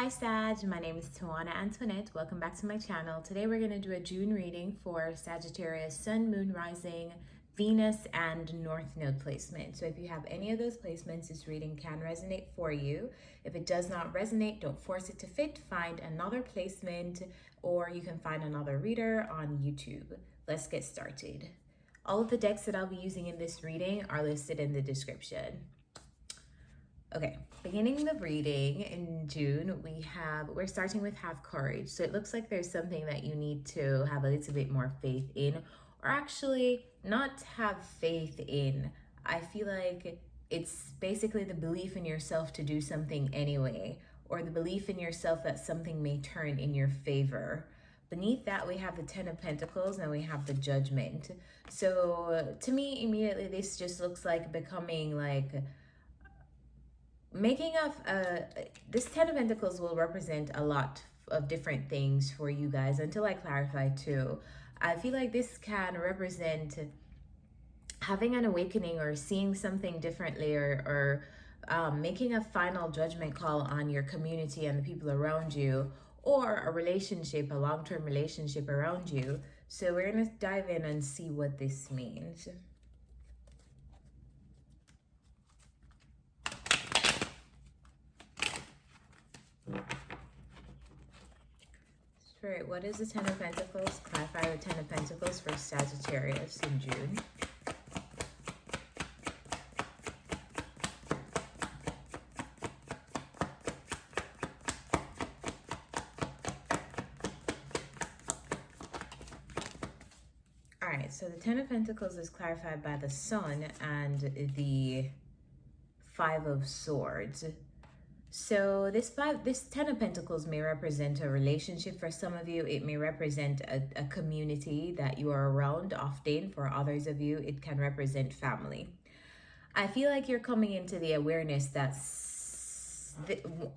Hi Sag, my name is Tawana Antoinette. Welcome back to my channel. Today we're going to do a June reading for Sagittarius, Sun, Moon, Rising, Venus, and North Node placement. So if you have any of those placements, this reading can resonate for you. If it does not resonate, don't force it to fit. Find another placement or you can find another reader on YouTube. Let's get started. All of the decks that I'll be using in this reading are listed in the description. Okay, beginning the reading in June, we're starting with have courage. So it looks like there's something that you need to have a little bit more faith in, or actually not have faith in. I feel like it's basically the belief in yourself to do something anyway, or the belief in yourself that something may turn in your favor. Beneath that, we have the Ten of Pentacles and we have the Judgment. So to me, immediately, this just looks like becoming like this Ten of Pentacles will represent a lot of different things for you guys until I clarify too. I feel like this can represent having an awakening or seeing something differently, or making a final judgment call on your community and the people around you, or a relationship, a long-term relationship around you. So we're going to dive in and see what this means. Spirit, what is the Ten of Pentacles? Clarify the Ten of Pentacles for Sagittarius in June. Alright, so the Ten of Pentacles is clarified by the Sun and the Five of Swords. So this Ten of Pentacles may represent a relationship for some of you. It may represent a community that you are around often. For others of you, it can represent family. I feel like you're coming into the awareness that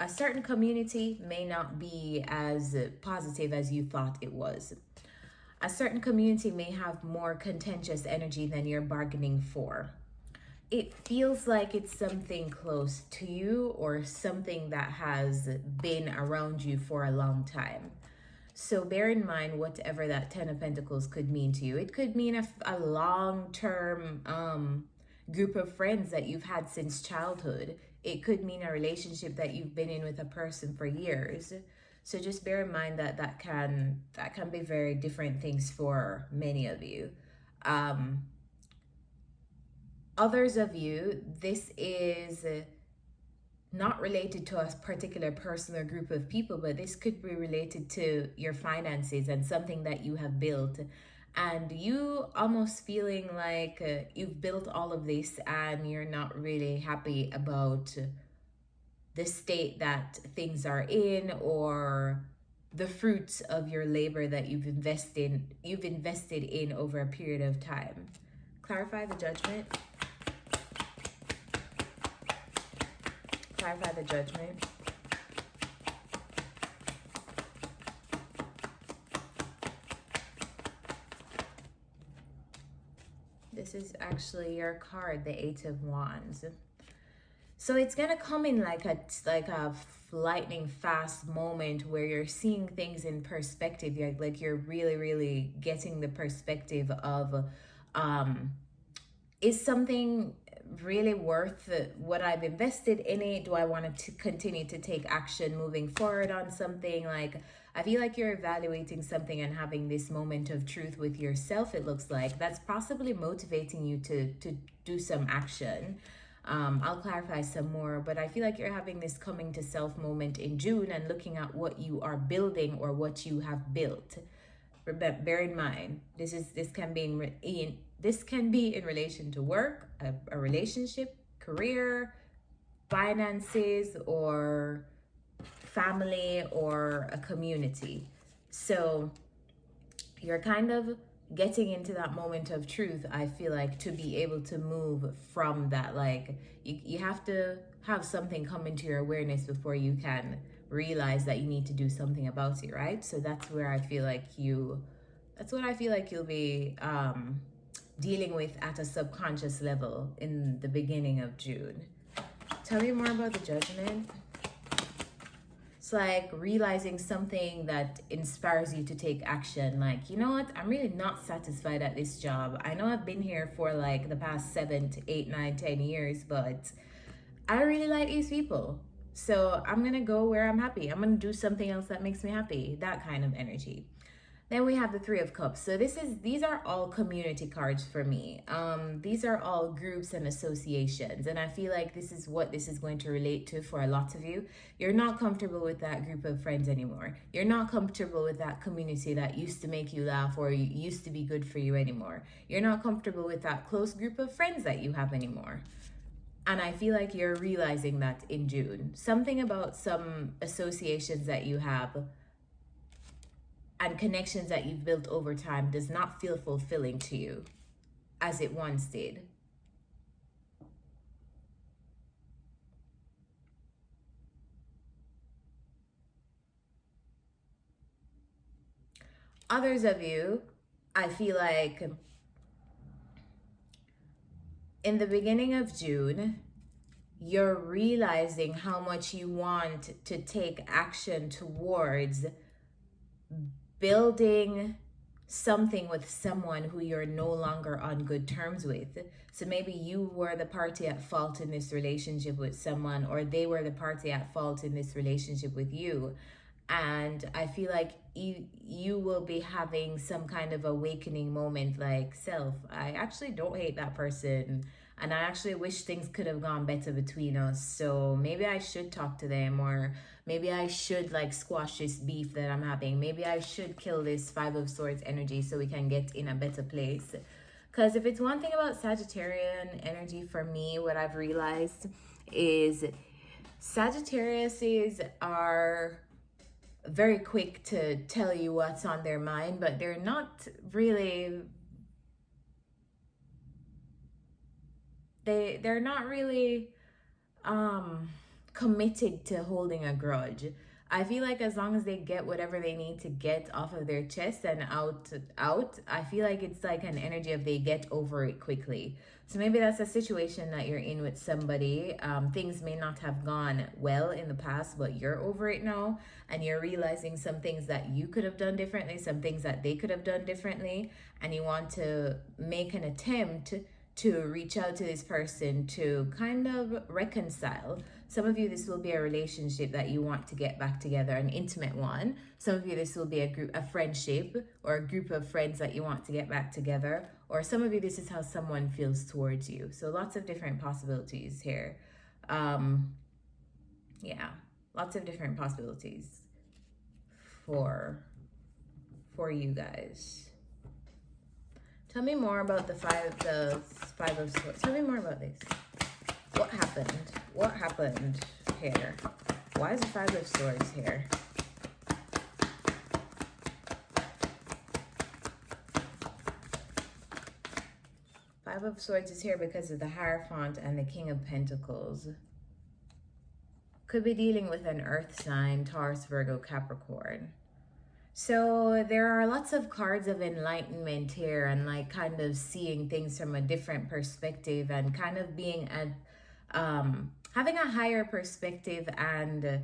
a certain community may not be as positive as you thought it was. A certain community may have more contentious energy than you're bargaining for. It feels like it's something close to you or something that has been around you for a long time. So bear in mind whatever that Ten of Pentacles could mean to you. It could mean a long-term group of friends that you've had since childhood. It could mean a relationship that you've been in with a person for years. So just bear in mind that that can be very different things for many of you. Others of you, this is not related to a particular person or group of people, but this could be related to your finances and something that you have built. And you almost feeling like you've built all of this and you're not really happy about the state that things are in, or the fruits of your labor that you've invested in over a period of time. Clarify the Judgment. Clarify the Judgment. This is actually your card, the Eight of Wands. So it's gonna come in like a lightning fast moment where you're seeing things in perspective. You're really getting the perspective of, is something really worth what I've invested in it? Do I want to continue to take action moving forward on something? Like, I feel like you're evaluating something and having this moment of truth with yourself. It looks like that's possibly motivating you to do some action. I'll clarify some more, but I feel like you're having this coming to self moment in June and looking at what you are building or what you have built. Bear in mind, this can be in relation to work, a relationship, career, finances, or family, or a community. So you're kind of getting into that moment of truth, I feel like, to be able to move from that. Like you have to have something come into your awareness before you can realize that you need to do something about it, right? So that's where I feel like you'll be dealing with at a subconscious level in the beginning of June. Tell me more about the Judgment. It's like realizing something that inspires you to take action. Like, you know what? I'm really not satisfied at this job. I know I've been here for like the past 7 to 8, 9, 10 years, but I really like these people. So I'm going to go where I'm happy. I'm going to do something else that makes me happy. That kind of energy. Then we have the Three of Cups. So these are all community cards for me. These are all groups and associations. And I feel like this is what this is going to relate to for a lot of you. You're not comfortable with that group of friends anymore. You're not comfortable with that community that used to make you laugh or used to be good for you anymore. You're not comfortable with that close group of friends that you have anymore. And I feel like you're realizing that in June. Something about some associations that you have and connections that you've built over time does not feel fulfilling to you as it once did. Others of you, I feel like in the beginning of June, you're realizing how much you want to take action towards building something with someone who you're no longer on good terms with. So maybe you were the party at fault in this relationship with someone, or they were the party at fault in this relationship with you. And I feel like you will be having some kind of awakening moment, like, I actually don't hate that person, and I actually wish things could have gone better between us, so maybe I should talk to them, or maybe I should like squash this beef that I'm having. Maybe I should kill this Five of Swords energy so we can get in a better place. Because if it's one thing about Sagittarian energy for me, what I've realized is Sagittariuses are very quick to tell you what's on their mind, but they're not really they're not really committed to holding a grudge. I feel like as long as they get whatever they need to get off of their chest and out, I feel like it's like an energy of they get over it quickly. So maybe that's a situation that you're in with somebody. Things may not have gone well in the past, but you're over it now, and you're realizing some things that you could have done differently, some things that they could have done differently, and you want to make an attempt to reach out to this person to kind of reconcile. Some of you, this will be a relationship that you want to get back together, an intimate one. Some of you, this will be a friendship or a group of friends that you want to get back together. Or some of you, this is how someone feels towards you. So lots of different possibilities here. Yeah, lots of different possibilities for you guys. Tell me more about the five of swords. Tell me more about this. What happened? What happened here? Why is the Five of Swords here? Five of Swords is here because of the Hierophant and the King of Pentacles. Could be dealing with an earth sign, Taurus, Virgo, Capricorn. So there are lots of cards of enlightenment here, and like kind of seeing things from a different perspective, and kind of being having a higher perspective and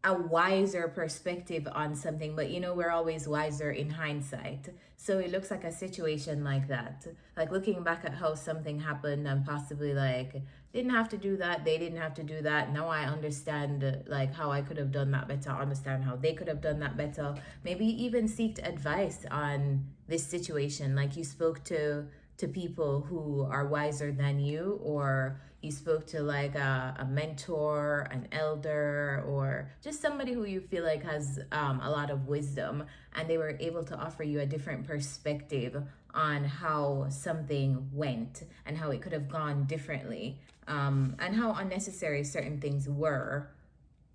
a wiser perspective on something. But you know, we're always wiser in hindsight. So it looks like a situation like that, like looking back at how something happened and possibly like, didn't have to do that, they didn't have to do that. Now I understand like how I could have done that better. I understand how they could have done that better. Maybe even seeked advice on this situation, like you spoke to people who are wiser than you, or you spoke to like a mentor, an elder, or just somebody who you feel like has a lot of wisdom, and they were able to offer you a different perspective on how something went and how it could have gone differently, and how unnecessary certain things were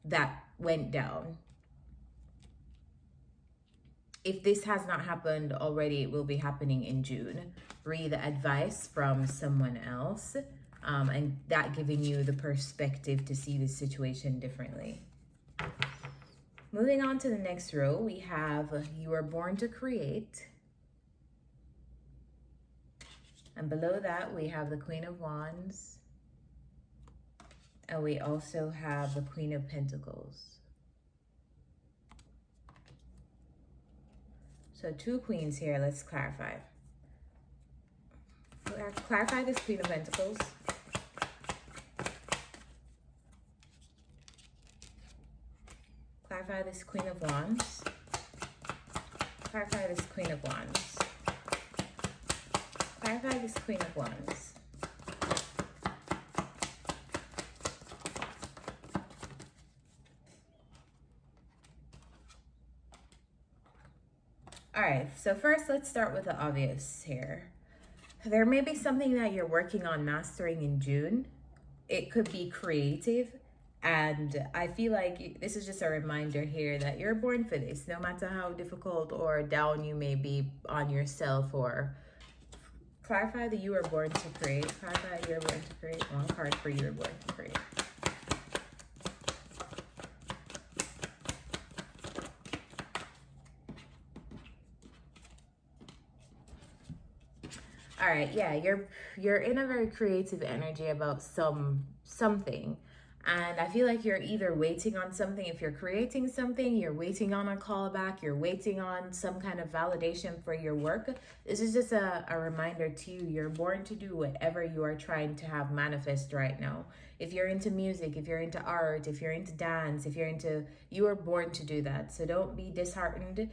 that went down. If this has not happened already, it will be happening in June. Read advice from someone else, and that giving you the perspective to see this situation differently. Moving on to the next row, we have you are born to create. And below that, we have the Queen of Wands, And we also have the Queen of Pentacles. So 2 queens here. Let's clarify. Clarify this Queen of Pentacles. Clarify this Queen of Wands. Clarify this Queen of Wands. Clarify this Queen of Wands. All right, so first let's start with the obvious here. There may be something that you're working on mastering in June. It could be creative. And I feel like this is just a reminder here that you're born for this, no matter how difficult or down you may be on yourself, or clarify that you were born to create. Clarify you're born to create. One card for you were born to create. All right, yeah, you're in a very creative energy about something. And I feel like you're either waiting on something. If you're creating something, you're waiting on a callback, you're waiting on some kind of validation for your work. This is just a reminder to you, you're born to do whatever you are trying to have manifest right now. If you're into music, if you're into art, if you're into dance, you are born to do that. So don't be disheartened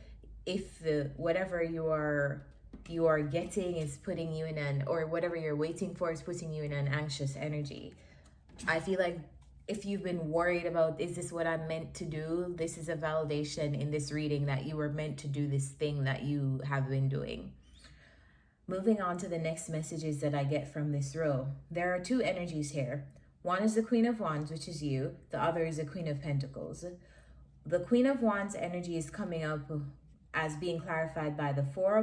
if whatever you are getting is putting you in or whatever you're waiting for is putting you in an anxious energy. I feel like if you've been worried about, is this what I'm meant to do? This is a validation in this reading that you were meant to do this thing that you have been doing. Moving on to the next messages that I get from this row. There are 2 energies here. One is the Queen of Wands, which is you. The other is the Queen of Pentacles. The Queen of Wands energy is coming up as being clarified by the Four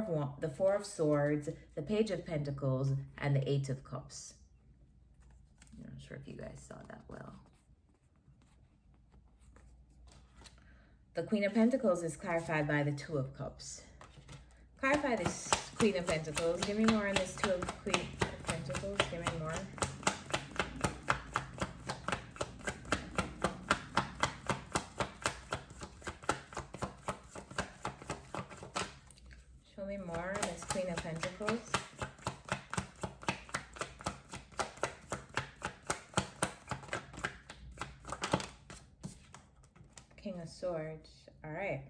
of Swords, the Page of Pentacles, and the 8 of Cups. I'm not sure if you guys saw that well. The Queen of Pentacles is clarified by the 2 of Cups. Clarify this Queen of Pentacles. Give me more on this Queen of Pentacles. Give me more. Show me more on this Queen of Pentacles. King of Swords. All right.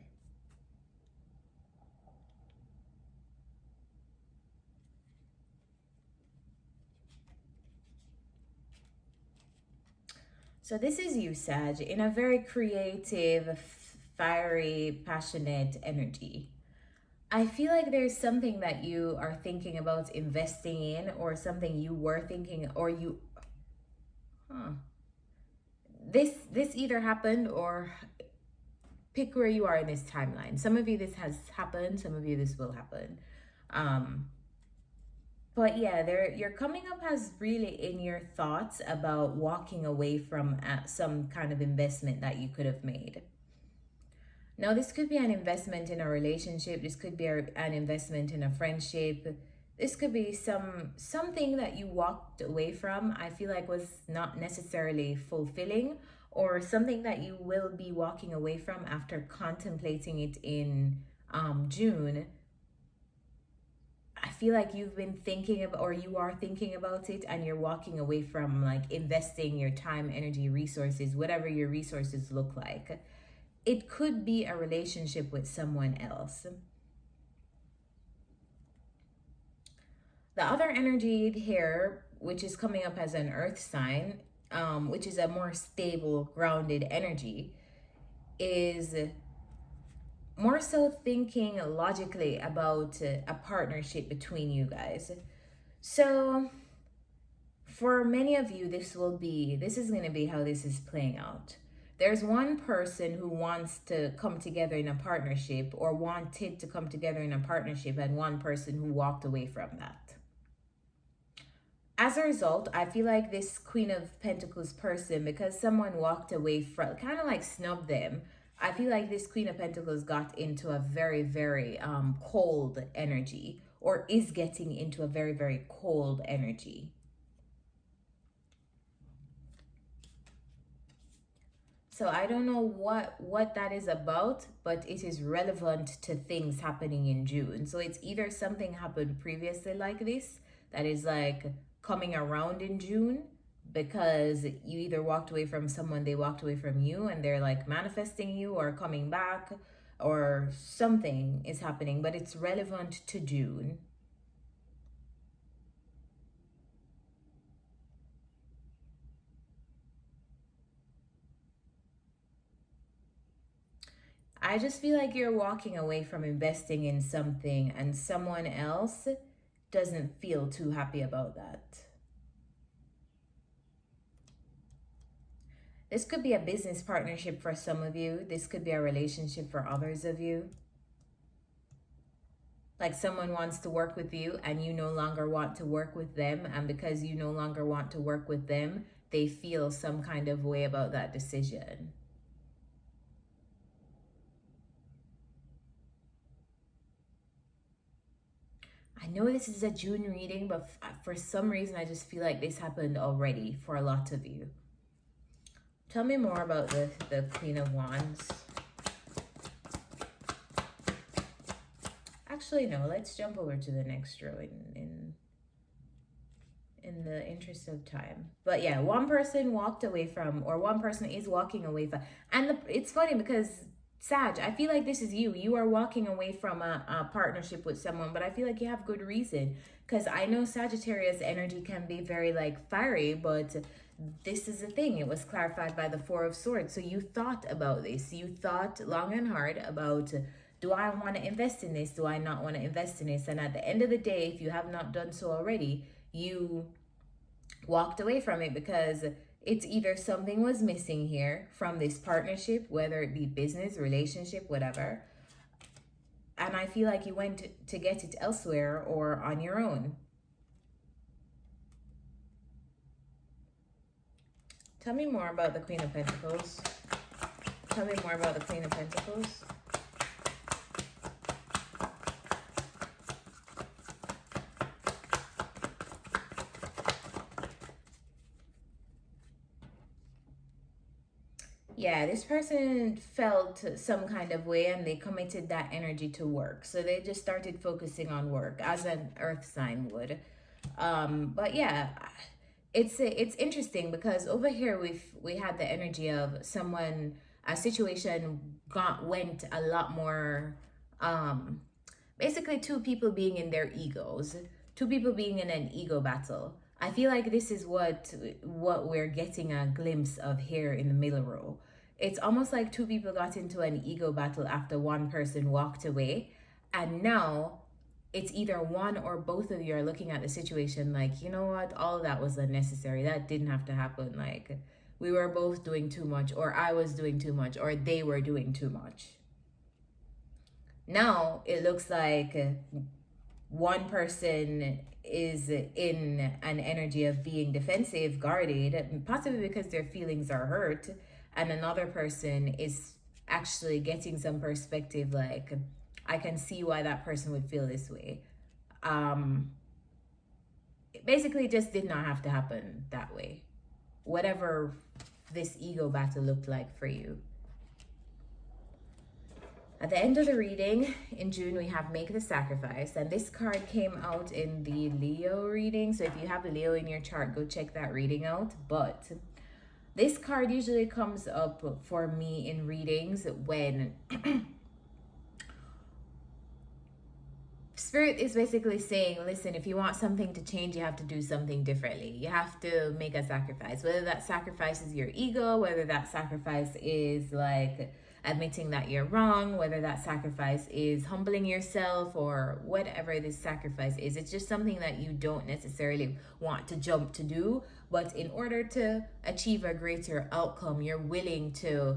So this is you, Sag, in a very creative, fiery, passionate energy. I feel like there's something that you are thinking about investing in, or something you were thinking, or this either happened, or pick where you are in this timeline. Some of you this has happened, some of you this will happen. But yeah, you're coming up as really in your thoughts about walking away from some kind of investment that you could have made. Now, this could be an investment in a relationship. This could be an investment in a friendship. This could be something that you walked away from, I feel like was not necessarily fulfilling, or something that you will be walking away from after contemplating it in June. I feel like you've been thinking about, or you are thinking about it, and you're walking away from like investing your time, energy, resources, whatever your resources look like. It could be a relationship with someone else. The other energy here, which is coming up as an earth sign, which is a more stable, grounded energy, is more so thinking logically about a partnership between you guys. So for many of you, this is going to be how this is playing out. There's one person who wants to come together in a partnership, or wanted to come together in a partnership, and one person who walked away from that. As a result, I feel like this Queen of Pentacles person, because someone walked away from, kind of like snubbed them, I feel like this Queen of Pentacles got into a very, very cold energy, or is getting into a very, very cold energy. So I don't know what that is about, but it is relevant to things happening in June. So it's either something happened previously like this that is like coming around in June, because you either walked away from someone, they walked away from you, and they're like manifesting you or coming back, or something is happening, but it's relevant to June. I just feel like you're walking away from investing in something and someone else doesn't feel too happy about that. This could be a business partnership for some of you. This could be a relationship for others of you. Like someone wants to work with you and you no longer want to work with them. And because you no longer want to work with them, they feel some kind of way about that decision. I know this is a June reading, but for some reason, I just feel like this happened already for a lot of you. Tell me more about the Queen of Wands. Actually, no, let's jump over to the next row in the interest of time. But yeah, one person walked away from, or one person is walking away from, and it's funny because Sag, I feel like this is you. You are walking away from a partnership with someone, but I feel like you have good reason. Because I know Sagittarius energy can be very like fiery, but this is the thing. It was clarified by the Four of Swords. So you thought about this. You thought long and hard about, do I want to invest in this? Do I not want to invest in this? And at the end of the day, if you have not done so already, you walked away from it because it's either something was missing here from this partnership, whether it be business, relationship, whatever. And I feel like you went to get it elsewhere or on your own. Tell me more about the Queen of Pentacles. Tell me more about the Queen of Pentacles. Yeah, this person felt some kind of way and they committed that energy to work. So they just started focusing on work as an earth sign would. But yeah, it's interesting because over here we had the energy of someone, a situation went a lot more, basically two people being in their egos, two people being in an ego battle. I feel like this is what we're getting a glimpse of here in the middle row. It's almost like two people got into an ego battle after one person walked away. And now it's either one or both of you are looking at the situation like, you know what, all of that was unnecessary. That didn't have to happen. Like, we were both doing too much, or I was doing too much, or they were doing too much. Now it looks like one person is in an energy of being defensive, guarded, possibly because their feelings are hurt, and another person is actually getting some perspective like, I can see why that person would feel this way. It basically just did not have to happen that way. Whatever this ego battle looked like for you. At the end of the reading in June, we have Make the Sacrifice. And this card came out in the Leo reading. So if you have Leo in your chart, go check that reading out. But this card usually comes up for me in readings when Spirit is basically saying, listen, if you want something to change, you have to do something differently. You have to make a sacrifice. Whether that sacrifice is your ego, whether that sacrifice is like admitting that you're wrong, whether that sacrifice is humbling yourself, or whatever this sacrifice is. It's just something that you don't necessarily want to jump to do, but in order to achieve a greater outcome, you're willing to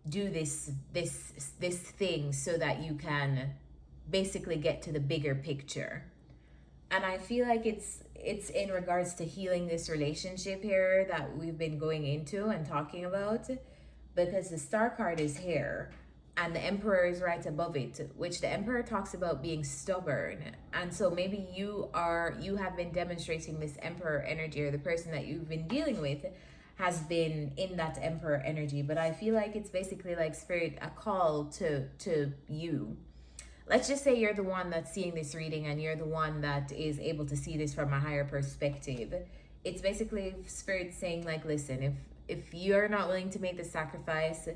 do this thing so that you can basically get to the bigger picture. And I feel like it's in regards to healing this relationship here that we've been going into and talking about, because the Star card is here and the Emperor is right above it, which the Emperor talks about being stubborn. And so maybe you have been demonstrating this Emperor energy, or the person that you've been dealing with has been in that Emperor energy. But I feel like it's basically like Spirit, a call to you. Let's just say you're the one that's seeing this reading and you're the one that is able to see this from a higher perspective. It's basically Spirit saying like, listen, if you're not willing to make the sacrifice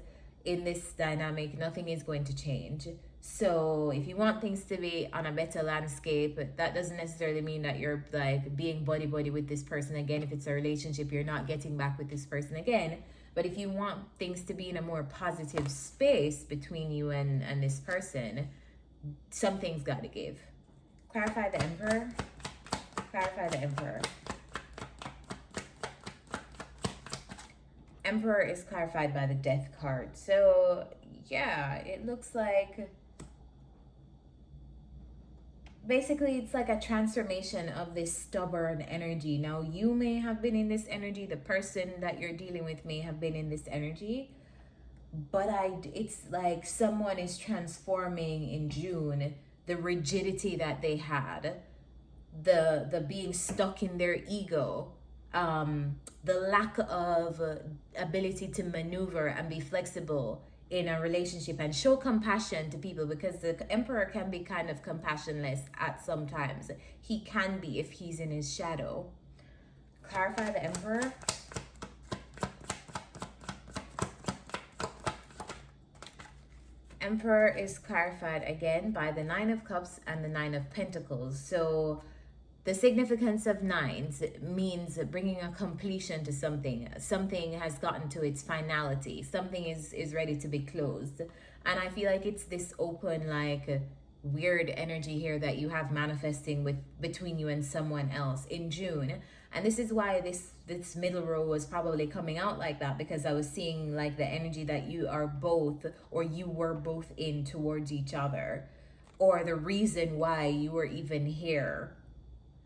in this dynamic, nothing is going to change. So if you want things to be on a better landscape, that doesn't necessarily mean that you're like being buddy with this person again. If it's a relationship, you're not getting back with this person again. But if you want things to be in a more positive space between you and this person, something's got to give. Clarify the Emperor. Clarify the Emperor. Emperor is clarified by the Death card. So yeah, it looks like basically it's like a transformation of this stubborn energy. Now you may have been in this energy, the person that you're dealing with may have been in this energy, but it's like someone is transforming in June the rigidity that they had, the being stuck in their ego, the lack of ability to maneuver and be flexible in a relationship and show compassion to people, because the Emperor can be kind of compassionless at some times. He can be if he's in his shadow. Clarify the Emperor. Emperor is clarified again by the Nine of Cups and the Nine of Pentacles. So the significance of nines means bringing a completion to something. Something has gotten to its finality. Something is ready to be closed. And I feel like it's this open, like weird energy here that you have manifesting between you and someone else in June. And this is why this middle row was probably coming out like that, because I was seeing like the energy that you are both, or you were both in towards each other, or the reason why you were even here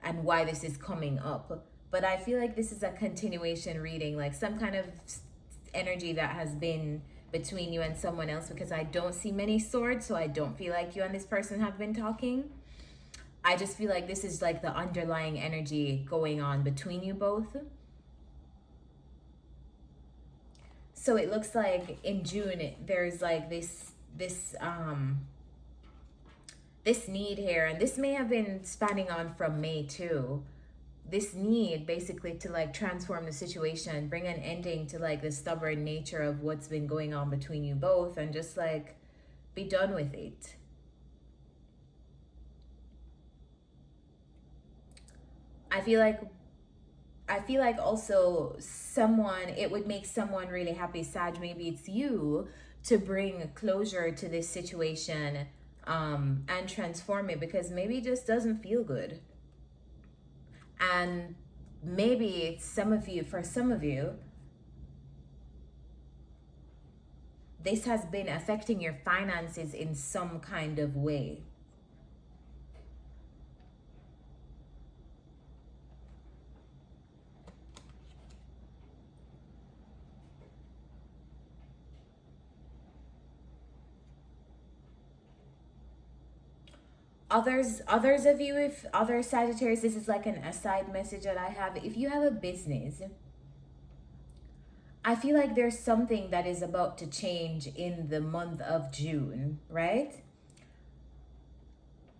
and why this is coming up. But I feel like this is a continuation reading, like some kind of energy that has been between you and someone else, because I don't see many swords, so I don't feel like you and this person have been talking. I just feel like this is like the underlying energy going on between you both. So it looks like in June there's like this need here, and this may have been spanning on from May too. This need basically to like transform the situation, bring an ending to like the stubborn nature of what's been going on between you both, and just like be done with it. I feel like also it would make someone really happy, Sag, maybe it's you, to bring closure to this situation and transform it, because maybe it just doesn't feel good. And maybe it's for some of you, this has been affecting your finances in some kind of way. Others of you, if other Sagittarius, this is like an aside message that I have. If you have a business, I feel like there's something that is about to change in the month of June, right?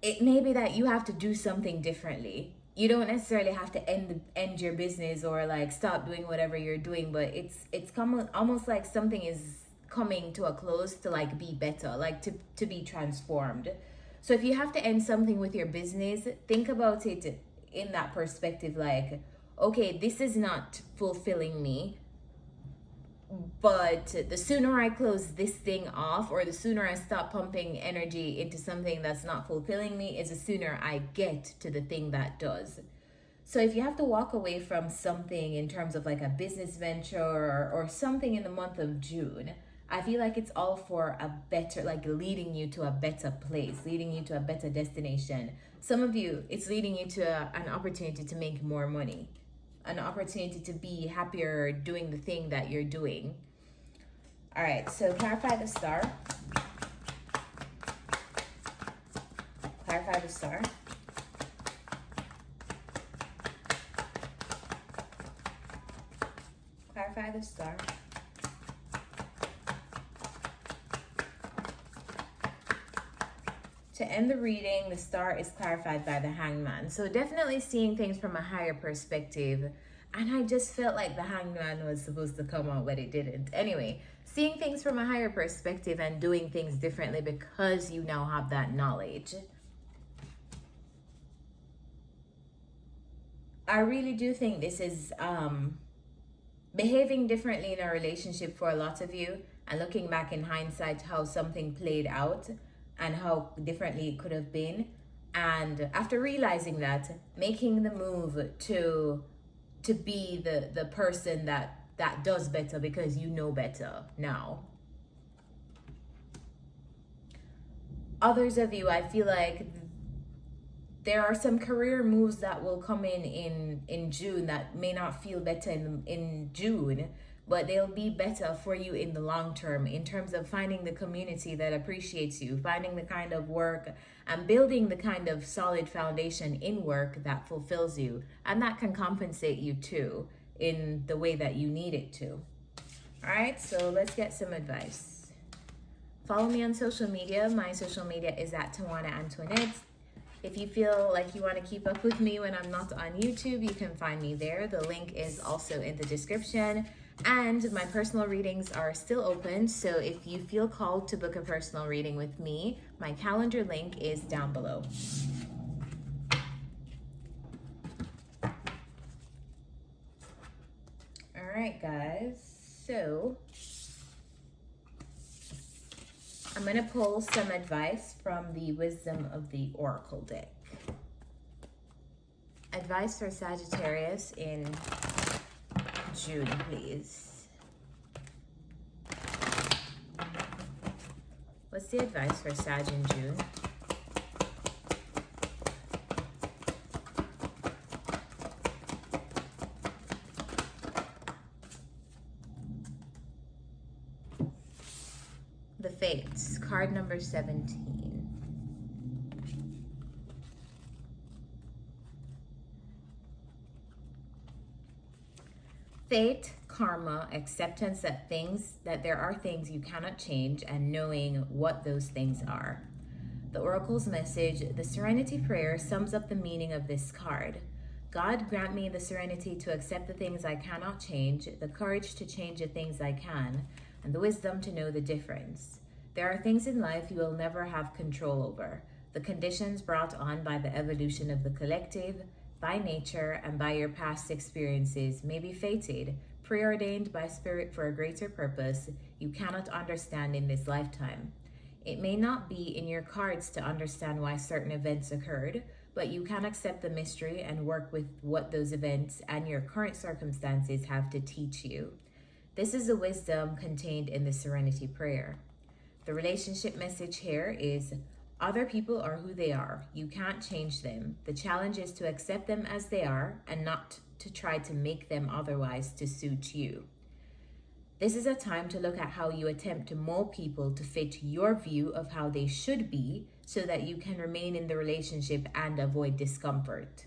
It may be that you have to do something differently. You don't necessarily have to end your business or like stop doing whatever you're doing, but it's almost like something is coming to a close to like be better, like to be transformed. So if you have to end something with your business, think about it in that perspective, like, okay, this is not fulfilling me, but the sooner I close this thing off, or the sooner I stop pumping energy into something that's not fulfilling me, is the sooner I get to the thing that does. So if you have to walk away from something in terms of like a business venture or something in the month of June, I feel like it's all for a better, like leading you to a better place, leading you to a better destination. Some of you, it's leading you to an opportunity to make more money, an opportunity to be happier doing the thing that you're doing. All right, so clarify the star. Clarify the star. Clarify clarify the star. To end the reading, the star is clarified by the Hangman. So definitely seeing things from a higher perspective. And I just felt like the Hangman was supposed to come out, but it didn't. Anyway, seeing things from a higher perspective and doing things differently because you now have that knowledge. I really do think this is behaving differently in a relationship for a lot of you, and looking back in hindsight how something played out and how differently it could have been. And after realizing that, making the move to be the person that does better because you know better now. Others of you, I feel like there are some career moves that will come in June that may not feel better in June, but they'll be better for you in the long term in terms of finding the community that appreciates you, finding the kind of work and building the kind of solid foundation in work that fulfills you, and that can compensate you too in the way that you need it to. All right, so let's get some advice. Follow me on social media. My social media is at Tawana Antoinette. If you feel like you want to keep up with me when I'm not on YouTube, you can find me there. The link is also in the description. And my personal readings are still open. So if you feel called to book a personal reading with me, my calendar link is down below. All right, guys. So I'm going to pull some advice from the Wisdom of the Oracle deck. Advice for Sagittarius in June, please. What's the advice for Sag in June? The Fates, card number 17. Fate, karma, acceptance that there are things you cannot change, and knowing what those things are. The Oracle's message, the Serenity Prayer, sums up the meaning of this card. God, grant me the serenity to accept the things I cannot change, the courage to change the things I can, and the wisdom to know the difference. There are things in life you will never have control over. The conditions brought on by the evolution of the collective, by nature, and by your past experiences may be fated, preordained by spirit for a greater purpose you cannot understand in this lifetime. It may not be in your cards to understand why certain events occurred, but you can accept the mystery and work with what those events and your current circumstances have to teach you. This is the wisdom contained in the Serenity Prayer. The relationship message here is, other people are who they are. You can't change them. The challenge is to accept them as they are and not to try to make them otherwise to suit you. This is a time to look at how you attempt to mold people to fit your view of how they should be so that you can remain in the relationship and avoid discomfort.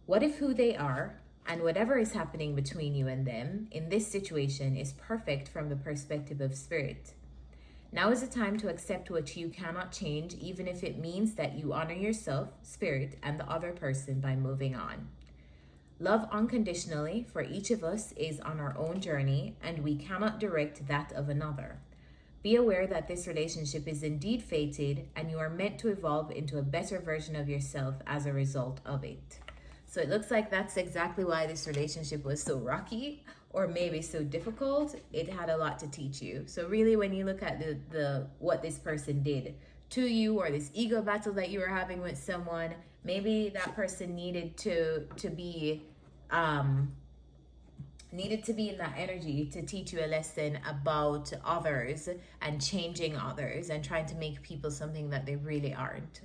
What if who they are and whatever is happening between you and them in this situation is perfect from the perspective of spirit? Now is the time to accept what you cannot change, even if it means that you honor yourself, spirit, and the other person by moving on. Love unconditionally for each of us is on our own journey, and we cannot direct that of another. Be aware that this relationship is indeed fated, and you are meant to evolve into a better version of yourself as a result of it. So it looks like that's exactly why this relationship was so rocky, or maybe so difficult. It had a lot to teach you. So really, when you look at the what this person did to you, or this ego battle that you were having with someone, maybe that person needed to be in that energy to teach you a lesson about others and changing others and trying to make people something that they really aren't.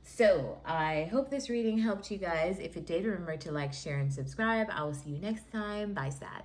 So I hope this reading helped you guys. If it did, remember to like, share, and subscribe. I will see you next time. Bye, Sag.